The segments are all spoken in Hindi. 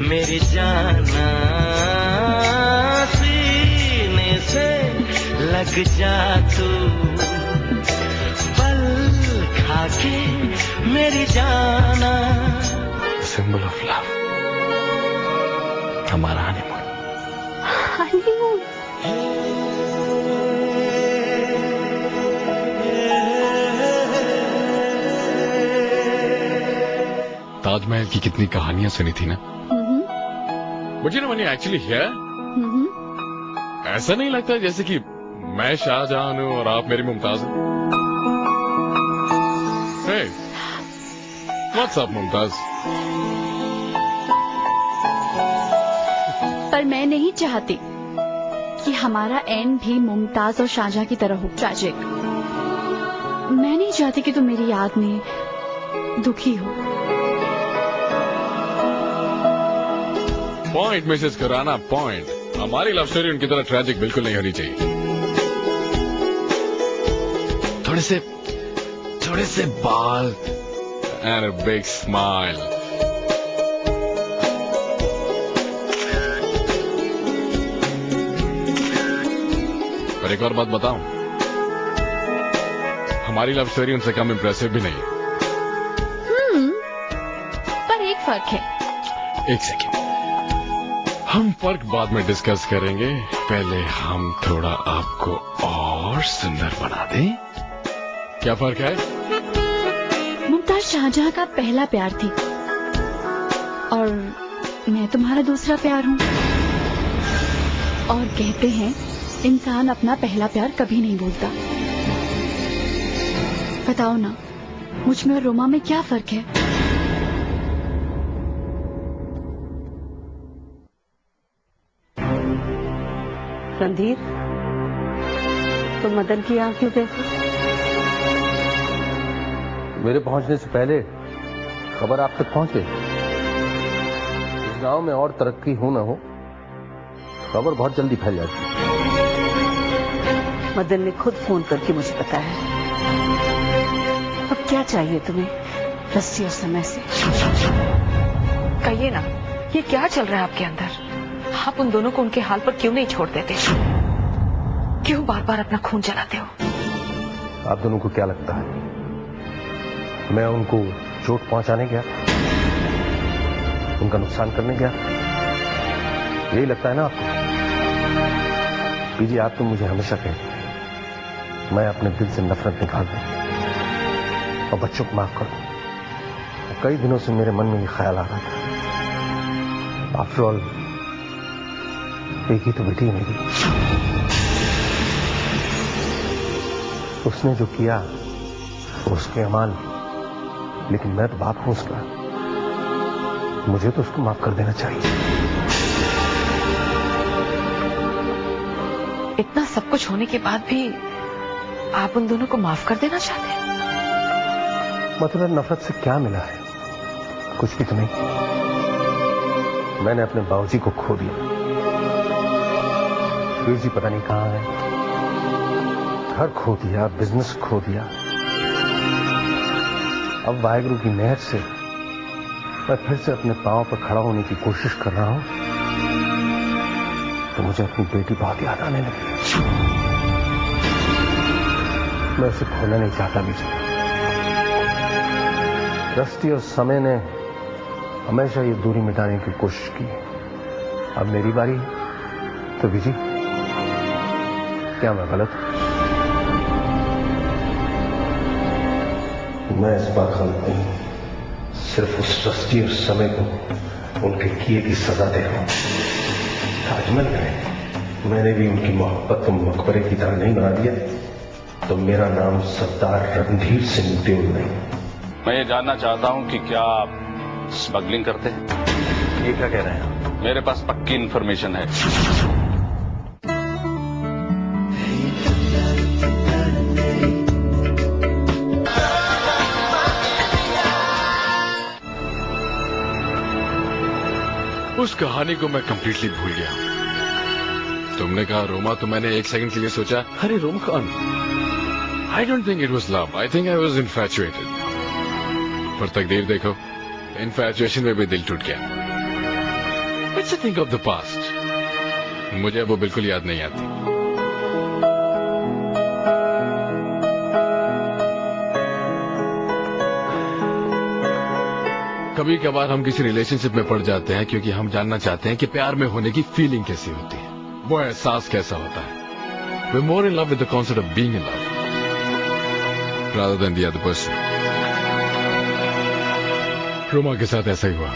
मेरी जाना सीने से लग जा तू, पल खाके मेरी जाना। सिंबल ऑफ लव, हमारा हनीमून। हनीमून? ताजमहल की कितनी कहानियां सुनी थी ना, मुझे ना मैंने एक्चुअली हियर ऐसा नहीं लगता जैसे कि मैं शाहजहां हूं और आप मेरी मुमताज हैं। Hey, what's up, Mumtaz? पर मैं नहीं चाहती कि हमारा एंड भी मुमताज और शाहजहां की तरह हो, ट्रैजिक। मैं नहीं चाहती कि तुम मेरी याद में दुखी हो। Point Mrs Khurana, point. हमारी लव स्टोरी उनकी तरह ट्रैजिक बिल्कुल नहीं होनी चाहिए। थोड़े से बाल एंड अ बिग स्माइल। पर एक और बात बताऊं, हमारी लव स्टोरी उनसे कम इंप्रेसिव भी नहीं है। पर एक फर्क है। एक सेकेंड, हम फर्क बाद में डिस्कस करेंगे। पहले हम थोड़ा आपको और सुंदर बना दें। क्या फर्क है? मुमताज शाहजहां का पहला प्यार थी और मैं तुम्हारा दूसरा प्यार हूँ। और कहते हैं इंसान अपना पहला प्यार कभी नहीं भूलता। बताओ ना, मुझ में और रोमा में क्या फर्क है? रणधीर, तुम मदन की आंख क्यों देखो? मेरे पहुंचने से पहले खबर आप तक पहुंच गई। इस गांव में और तरक्की हो ना हो, खबर बहुत जल्दी फैल जाती है। मदन ने खुद फोन करके मुझे बताया। अब क्या चाहिए तुम्हें रस्सी और समय से? कहिए ना, ये क्या चल रहा है आपके अंदर? आप उन दोनों को उनके हाल पर क्यों नहीं छोड़ देते? क्यों बार बार अपना खून जलाते हो? आप दोनों को क्या लगता है मैं उनको चोट पहुंचाने गया, उनका नुकसान करने गया? यही लगता है ना आपको? पीजी, आप तो मुझे हमेशा कहते मैं अपने दिल से नफरत निकाल दूं और बच्चों को माफ कर दूं। कई दिनों से मेरे मन में ये ख्याल आ रहा था। आफ्टर ऑल एक ही तो बेटी है मेरी। उसने जो किया उसके अमान, लेकिन मैं तो बाप हूं उसका। मुझे तो उसको माफ कर देना चाहिए। इतना सब कुछ होने के बाद भी आप उन दोनों को माफ कर देना चाहते हैं? मतलब नफरत से क्या मिला है? कुछ भी तो नहीं। मैंने अपने बाबूजी को खो दिया, वीर जी पता नहीं कहां है, घर खो दिया, बिजनेस खो दिया। अब वाहेगुरु की मेहर से मैं फिर से अपने पांव पर खड़ा होने की कोशिश कर रहा हूं, तो मुझे अपनी बेटी बहुत याद आने लगी। मैं उसे खोना नहीं चाहता विजय। रस्ती और समय ने हमेशा ये दूरी मिटाने की कोशिश की। अब मेरी बारी है, तो विजय क्या मैं गलत हूं? मैं इस बार गलत नहीं, सिर्फ उस रस्ती और समय को उनके किए की सजा दे रहा हूं। ताजमहल में मैंने भी उनकी मोहब्बत को मकबरे की तरह नहीं बना दिया, तो मेरा नाम सरदार रणधीर सिंह देव नहीं। मैं ये जानना चाहता हूं कि क्या आप स्मगलिंग करते हैं? ये क्या कह रहे हैं? मेरे पास पक्की इन्फॉर्मेशन है। उस कहानी को मैं कंप्लीटली भूल गया। तुमने कहा रोमा, तो मैंने एक सेकंड के लिए सोचा, अरे रोमा कौन? I don't think it was love, I think I was infatuated. पर तकदीर देखो, इन्फैचुएशन में भी दिल टूट गया। Let's think of the past. मुझे वो बिल्कुल याद नहीं आती। कभी कभार हम किसी रिलेशनशिप में पड़ जाते हैं क्योंकि हम जानना चाहते हैं कि प्यार में होने की फीलिंग कैसी होती है, वो एहसास कैसा होता है। We're more in love with the concept of being in love rather than the other person. Roma के साथ ऐसा ही हुआ।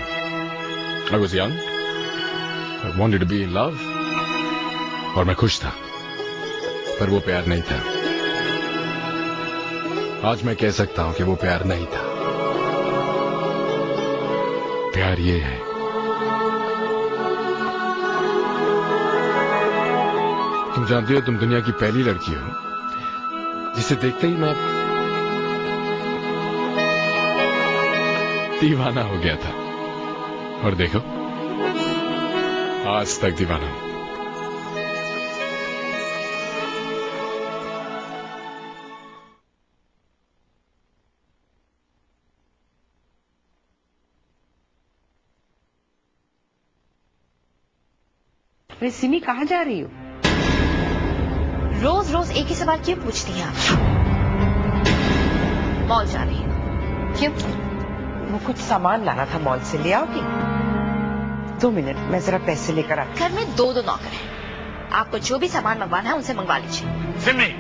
I was young, I wanted to be in love, और मैं खुश था, पर वो प्यार नहीं था। आज मैं कह सकता हूं कि वो प्यार नहीं था। प्यार ये है, तुम जानती हो तुम दुनिया की पहली लड़की हो जिसे देखते ही मैं दीवाना हो गया था, और देखो आज तक दीवाना हूं। सिमी कहाँ जा रही हो? रोज रोज एक ही सवाल क्यों पूछती हैं आप? मॉल जा रही हूँ। क्यों? वो कुछ सामान लाना था मॉल से, ले आओगी? 2 मिनट, मैं जरा पैसे लेकर आती। घर में 2 नौकर हैं। आपको जो भी सामान मंगवाना है उनसे मंगवा लीजिए। सिमी,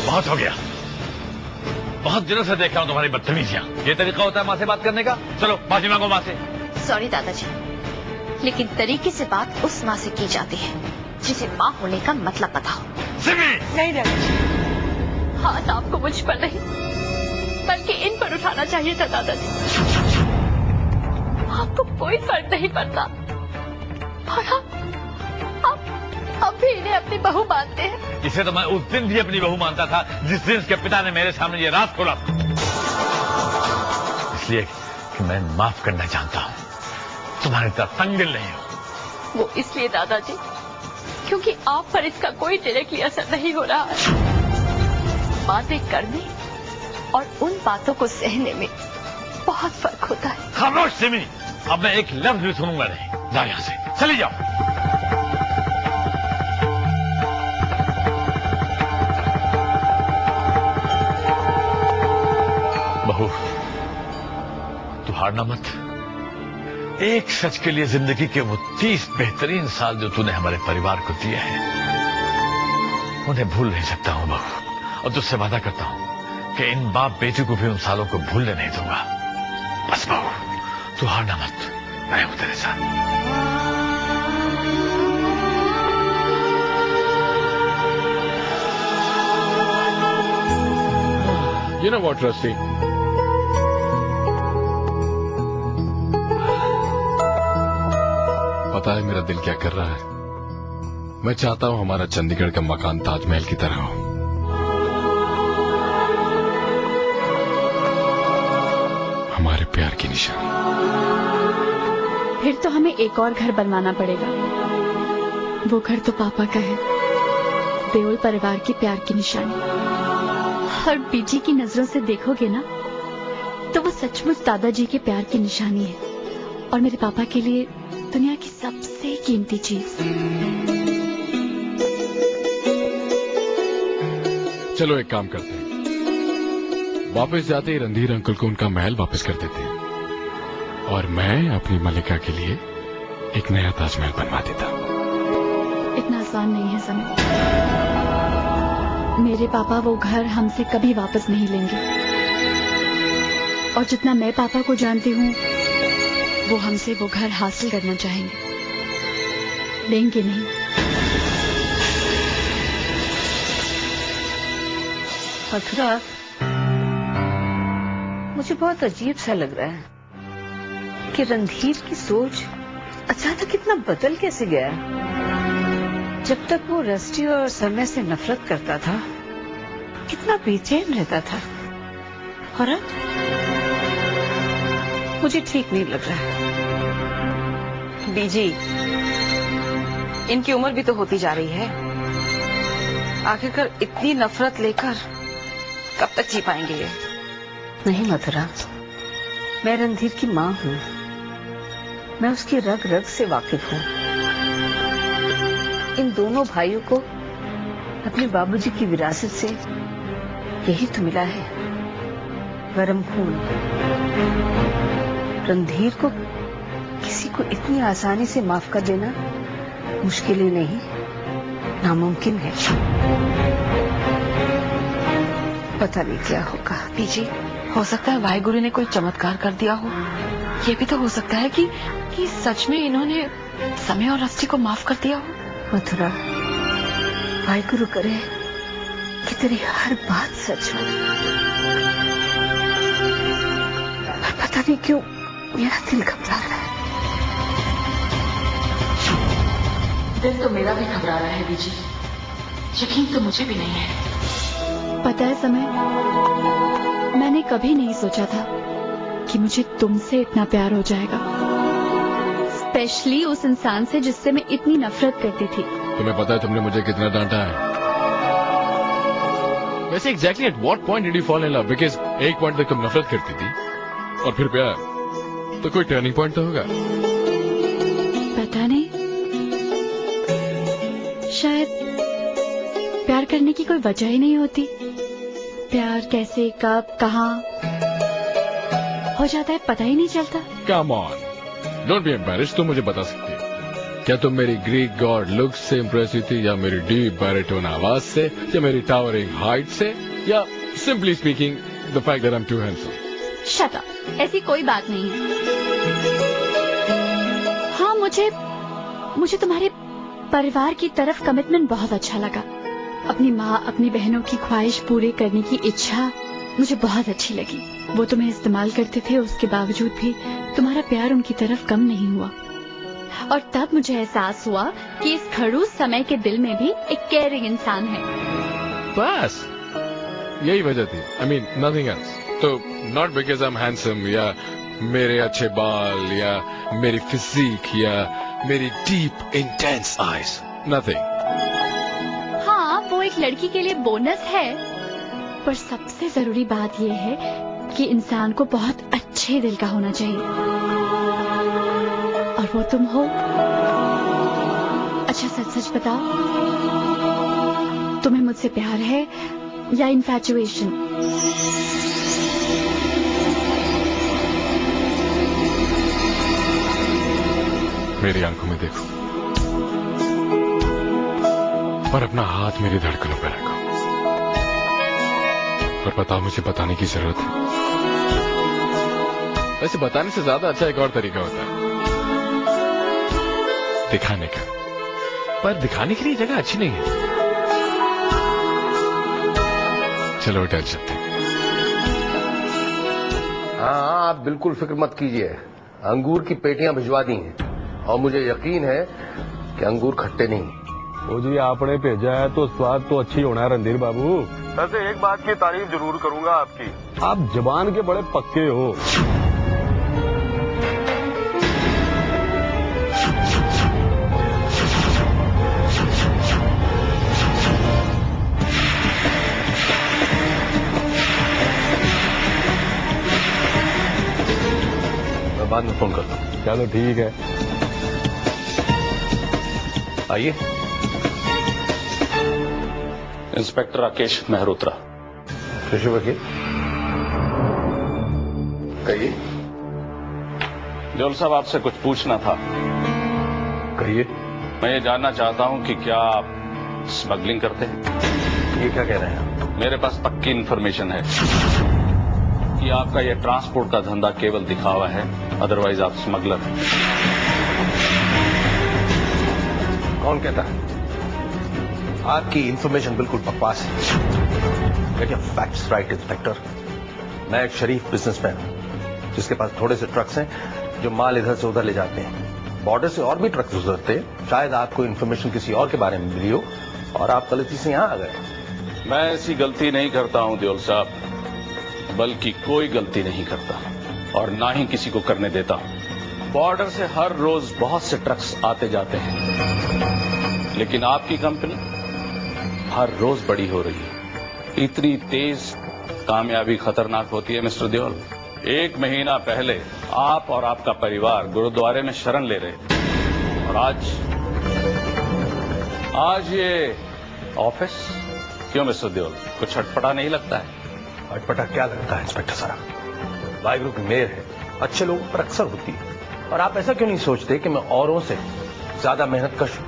बहुत हो गया। बहुत दिनों से देख रहा हूं तुम्हारी बदतमीजियां। ये तरीका होता है माँ से बात करने का? चलो माफी मांगो माँ से। सॉरी दादाजी, लेकिन तरीके से बात उस माँ से की जाती है जिसे माँ होने का मतलब पता हो। सिमी! नहीं दादाजी। हाथ आपको मुझ पर नहीं बल्कि इन पर उठाना चाहिए था दादाजी। आपको कोई फर्क नहीं पड़ता और आप भी इन्हें अपनी बहू मानते हैं। इसे तो मैं उस दिन भी अपनी बहू मानता था जिस दिन इसके पिता ने मेरे सामने ये राज खोला था। इसलिए कि मैं माफ करना जानता हूँ, तुम्हारी तरह तंग नहीं हूँ। वो इसलिए दादाजी क्योंकि आप पर इसका कोई डायरेक्टली असर नहीं हो रहा है। बातें करने और उन बातों को सहने में बहुत फर्क होता है। खामोश सिमी, अब मैं एक लफ्ज भी सुनूंगा नहीं। जाओ यहाँ से, चली जाओ। बहू, तू हारना मत। एक सच के लिए जिंदगी के वो 30 बेहतरीन साल जो तूने हमारे परिवार को दिए हैं, उन्हें भूल नहीं सकता हूं बहू। और तुझसे वादा करता हूं कि इन बाप बेटी को भी उन सालों को भूलने नहीं दूंगा। बस बहू, तू हारना मत, मैं हूं तेरे साथ। You know what, Rusty? पता है मेरा दिल क्या कर रहा है? मैं चाहता हूं हमारा चंडीगढ़ का मकान ताजमहल की तरह हो। हमारे प्यार की निशानी। फिर तो हमें एक और घर बनवाना पड़ेगा। वो घर तो पापा का है, देओल परिवार की प्यार की निशानी। और बीजी की नजरों से देखोगे ना तो वो सचमुच दादाजी के प्यार की निशानी है और मेरे पापा के लिए दुनिया की सबसे कीमती चीज। चलो एक काम करते हैं, वापस जाते ही रणधीर अंकल को उनका महल वापस कर देते हैं और मैं अपनी मलिका के लिए एक नया ताजमहल बनवा देता। इतना आसान नहीं है समय। मेरे पापा वो घर हमसे कभी वापस नहीं लेंगे और जितना मैं पापा को जानती हूँ वो हमसे वो घर हासिल करना चाहेंगे, लेंगे नहीं। मथुरा, मुझे बहुत अजीब सा लग रहा है कि रणधीर की सोच अचानक कितना बदल कैसे गया। जब तक वो रस्टी और समय से नफरत करता था कितना बेचैन रहता था, और अब मुझे ठीक नहीं लग रहा है। बीजी, इनकी उम्र भी तो होती जा रही है। आखिरकार इतनी नफरत लेकर कब तक जी पाएंगे ये? नहीं मथुरा, मैं रणधीर की माँ हूँ। मैं उसकी रग रग से वाकिफ हूँ। इन दोनों भाइयों को अपने बाबूजी की विरासत से यही तो मिला है, गरम खून। रणधीर को किसी को इतनी आसानी से माफ कर देना मुश्किल ही नहीं, नामुमकिन है। पता नहीं क्या होगा। बीजी, हो सकता है वाहिगुरु ने कोई चमत्कार कर दिया हो। ये भी तो हो सकता है कि सच में इन्होंने समय और रस्टी को माफ कर दिया हो। मथुरा, वाहिगुरु करे कि तेरी हर बात सच हो। पर पता नहीं क्यों मेरा दिल घबरा रहा है। दिल तो मेरा भी घबरा रहा है बीजी, यकीन तो मुझे भी नहीं है। पता है समय, मैंने कभी नहीं सोचा था कि मुझे तुमसे इतना प्यार हो जाएगा, स्पेशली उस इंसान से जिससे मैं इतनी नफरत करती थी। तुम्हें पता है तुमने मुझे कितना डांटा है? वैसे exactly at what point did you fall in love? Because एक पॉइंट तक तुम नफरत करती थी और फिर प्यार, तो कोई टर्निंग पॉइंट तो होगा। पता नहीं, शायद प्यार करने की कोई वजह ही नहीं होती। प्यार कैसे, कब, कहाँ हो जाता है पता ही नहीं चलता। Come on, don't be embarrassed. तुम मुझे बता सकती हो क्या तुम मेरी ग्रीक गॉड लुक्स से इम्प्रेस हुई थी, या मेरी डीप बैरिटोन आवाज से, या मेरी टावरिंग हाइट से, या simply speaking the fact that I am too handsome? Shut up, ऐसी कोई बात नहीं है। हाँ, मुझे तुम्हारे परिवार की तरफ कमिटमेंट बहुत अच्छा लगा। अपनी माँ, अपनी बहनों की ख्वाहिश पूरी करने की इच्छा मुझे बहुत अच्छी लगी। वो तुम्हें इस्तेमाल करते थे, उसके बावजूद भी तुम्हारा प्यार उनकी तरफ कम नहीं हुआ। और तब मुझे एहसास हुआ कि इस खड़ूस समय के दिल में भी एक केयरिंग इंसान है। बस यही वजह थी, आई मीन नथिंग एल्स। तो not because I am handsome, या मेरे अच्छे बाल, या मेरी फिजिक, या मेरी डीप इंटेंस आईज, नथिंग। हाँ, वो एक लड़की के लिए बोनस है, पर सबसे जरूरी बात यह है कि इंसान को बहुत अच्छे दिल का होना चाहिए, और वो तुम हो। अच्छा सच सच बताओ, तुम्हें मुझसे प्यार है या इन्फैचुएशन? मेरी आंखों में देखो और अपना हाथ मेरी धड़कनों पर रखो, और बताओ मुझे बताने की जरूरत है। वैसे बताने से ज्यादा अच्छा एक और तरीका होता है, दिखाने का। पर दिखाने के लिए जगह अच्छी नहीं है। चलो होटल चलते हैं। हाँ, आप बिल्कुल फिक्र मत कीजिए, अंगूर की पेटियां भिजवा दी हैं, और मुझे यकीन है कि अंगूर खट्टे नहीं। वो जी आपने भेजा है तो स्वाद तो अच्छी होना है रणधीर बाबू। वैसे एक बात की तारीफ जरूर करूंगा आपकी, आप जबान के बड़े पक्के हो। मैं बाद में फोन करता हूँ। चलो ठीक है, आइए। इंस्पेक्टर राकेश मेहरोत्रा। कृषि वकील, कहिए। जोल साहब, आपसे कुछ पूछना था। कहिए। मैं ये जानना चाहता हूं कि क्या आप स्मगलिंग करते हैं? ये क्या कह रहे हैं? मेरे पास पक्की इन्फॉर्मेशन है कि आपका ये ट्रांसपोर्ट का धंधा केवल दिखावा है, अदरवाइज आप स्मगलर हैं। कौन कहता है? आपकी इंफॉर्मेशन बिल्कुल बकवास है। Get your facts right inspector. मैं एक शरीफ बिजनेसमैन हूं जिसके पास थोड़े से ट्रक्स हैं जो माल इधर से उधर ले जाते हैं। बॉर्डर से और भी ट्रक्स गुजरते हैं। शायद आपको इंफॉर्मेशन किसी और के बारे में मिली हो और आप गलती से यहां आ गए। मैं ऐसी गलती नहीं करता हूं दियोल साहब, बल्कि कोई गलती नहीं करता और ना ही किसी को करने देता हूं। बॉर्डर से हर रोज बहुत से ट्रक्स आते जाते हैं, लेकिन आपकी कंपनी हर रोज बड़ी हो रही है। इतनी तेज कामयाबी खतरनाक होती है मिस्टर देओल। 1 महीना पहले आप और आपका परिवार गुरुद्वारे में शरण ले रहे थे और आज ये ऑफिस। क्यों मिस्टर देओल, कुछ अटपटा नहीं लगता है? अटपटा क्या लगता है इंस्पेक्टर साहब? वाहिगुरु की मेहर है, अच्छे लोगों पर अक्सर होती है। और आप ऐसा क्यों नहीं सोचते कि मैं औरों से ज्यादा मेहनत कश हूं?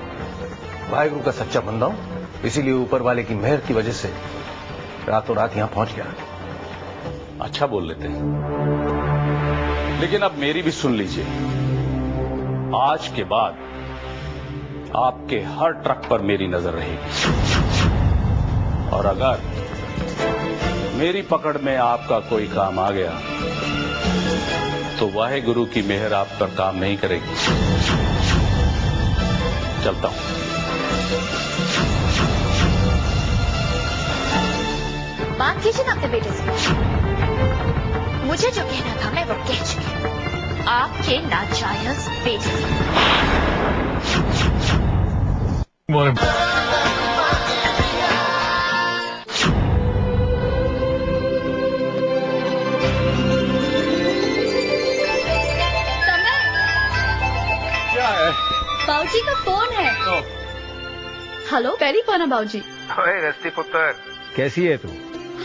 वाहिगुरु का सच्चा बंदा हूं, इसीलिए ऊपर वाले की मेहर की वजह से रातों रात यहां पहुंच गया। अच्छा बोल लेते हैं, लेकिन अब मेरी भी सुन लीजिए। आज के बाद आपके हर ट्रक पर मेरी नजर रहेगी और अगर मेरी पकड़ में आपका कोई काम आ गया तो वाहिगुरु की मेहर आप पर काम नहीं करेगी। चलता हूं। बात कीजिए ना अपने बेटे से। मुझे जो कहना था मैं वो कह चुकी। आपके नाजायज बेटे बाबूजी का फोन है। हेलो, पहली फोन है बाबूजी। ओए रस्ती पुत्र, कैसी है तू?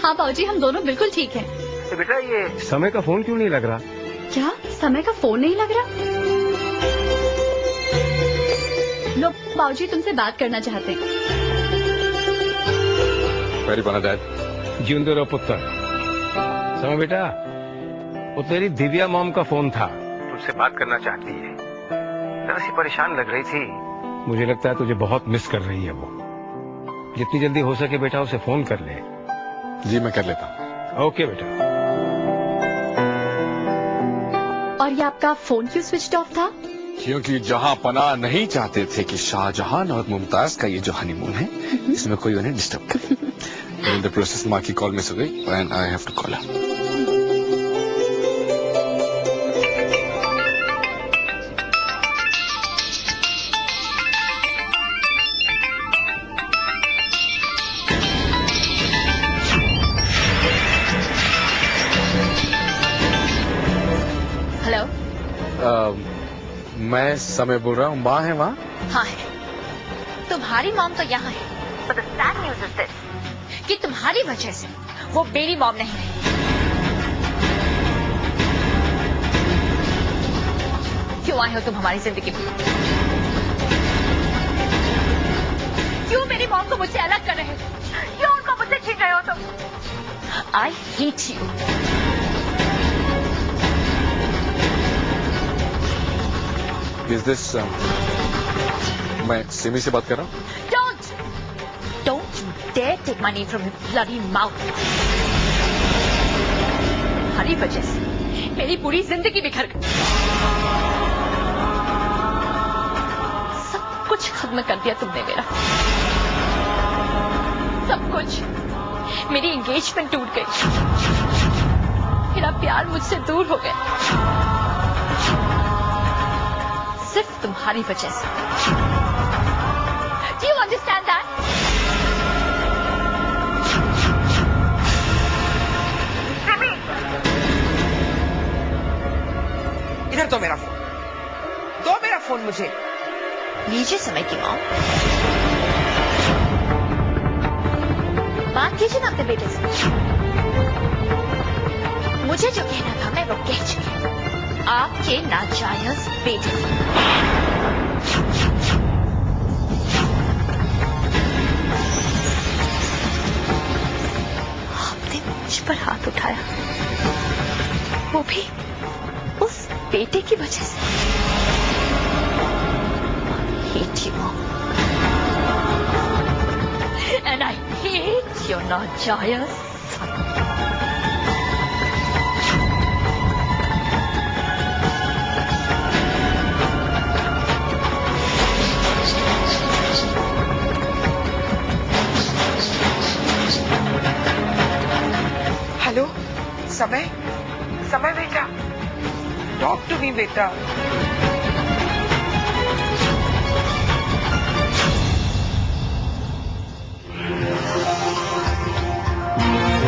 हाँ बाबूजी, हम दोनों बिल्कुल ठीक हैं। तो बेटा ये समय का फोन क्यों नहीं लग रहा? क्या समय का फोन नहीं लग रहा? लो बाबूजी तुमसे बात करना चाहते हैं। वेरी बना डैड। जिंदे रहो पुत्र। समय बेटा, वो तेरी दिव्या मॉम का फोन था, तुझसे बात करना चाहती है। जरा सी परेशान लग रही थी। मुझे लगता है तुझे बहुत मिस कर रही है वो। जितनी जल्दी हो सके बेटा उसे फोन कर ले। जी मैं कर लेता हूँ। ओके बेटा। और ये आपका फोन क्यों स्विच ऑफ था? क्योंकि जहां पनाह नहीं चाहते थे कि शाहजहां और मुमताज का ये जो हनीमून है इसमें कोई उन्हें डिस्टर्ब करे। इन द प्रोसेस माँ की कॉल मिस हो गई and I have to call her. मैं समय बोल रहा हूँ। माँ है वहाँ? हाँ है। तुम्हारी मॉम तो यहाँ है। But the sad news is this, कि तुम्हारी वजह से वो मेरी मॉम नहीं है। क्यों आए हो तुम हमारी जिंदगी में? क्यों मेरी मॉम को मुझसे अलग कर रहे हो? क्यों उनको मुझसे छीन रहे हो तुम? I hate you. Is this मैं सिमी से बात कर रहा हूँ? Don't you dare take my name from your bloody mouth. हरी वजह से मेरी पूरी जिंदगी बिखर गई। सब कुछ खत्म कर दिया तुमने मेरा। सब कुछ। मेरी एंगेजमेंट टूट गई। मेरा प्यार मुझसे दूर हो गया। सिर्फ तुम्हारी वजह से। Do you understand that? Simi, इधर दो मेरा फोन। दो मेरा फोन मुझे। लीजिए समय की माँ। बात कीजिए ना अपने बेटे से। मुझे जो कहना था मैं वो कह चुकी। आपके नाजायज बेटे। आपने मुझ पर हाथ उठाया, वो भी उस बेटे की वजह से। I hate you, and I hate your नाजायज son. हेलो, समय बेटा, टॉक टू मी बेटा।